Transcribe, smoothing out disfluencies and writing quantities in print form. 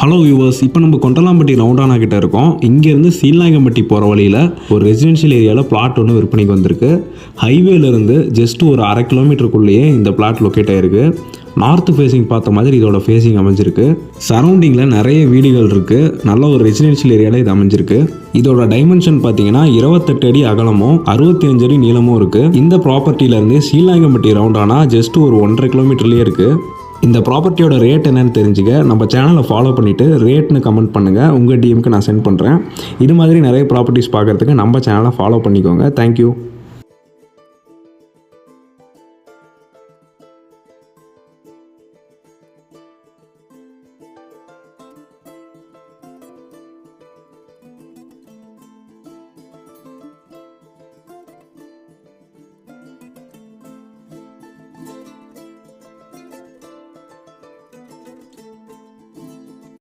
Hello viewers, இப்போ நம்ம கொண்டலாம்பட்டி ரவுண்டானா கிட்ட இருக்கோம். இங்கேருந்து சீல்நாயக்கம்பட்டி போகிற வழியில் ஒரு ரெசிடென்ஷியல் ஏரியாவில் பிளாட் ஒன்று விற்பனைக்கு வந்திருக்கு. ஹைவேலேருந்து ஜஸ்ட் ஒரு 1/2 கிலோமீட்டருக்குள்ளேயே இந்த பிளாட் லொக்கேட் ஆகிருக்கு. நார்த் ஃபேஸிங் பார்த்த மாதிரி இதோட ஃபேஸிங் அமைஞ்சிருக்கு. சரௌண்டிங்கில் நிறைய வீடுகள் இருக்குது. நல்ல ஒரு ரெசிடென்ஷியல் ஏரியாவில் இது அமைஞ்சிருக்கு. இதோட டைமென்ஷன் பார்த்தீங்கன்னா 28 அடி அகலமும் 65 அடி நீளமும் இருக்குது. இந்த ப்ராப்பர்ட்டியிலேருந்து சீல்நாயக்கம்பட்டி ரவுண்டானா ஜஸ்ட் ஒரு 1.5 கிலோமீட்டர்லேயே இருக்குது. இந்த ப்ராப்பர்ட்டியோட ரேட் என்னன்னு தெரிஞ்சுக்க நம்ம சேனலை ஃபாலோ பண்ணிவிட்டு ரேட்னு கமெண்ட் பண்ணுங்கள். உங்கள் டிஎம்க்கு நான் சென்ட் பண்ணுறேன். இது மாதிரி நிறைய ப்ராப்பர்ட்டிஸ் பார்க்குறதுக்கு நம்ம சேனலை ஃபாலோ பண்ணிக்கோங்க. தேங்க்யூ.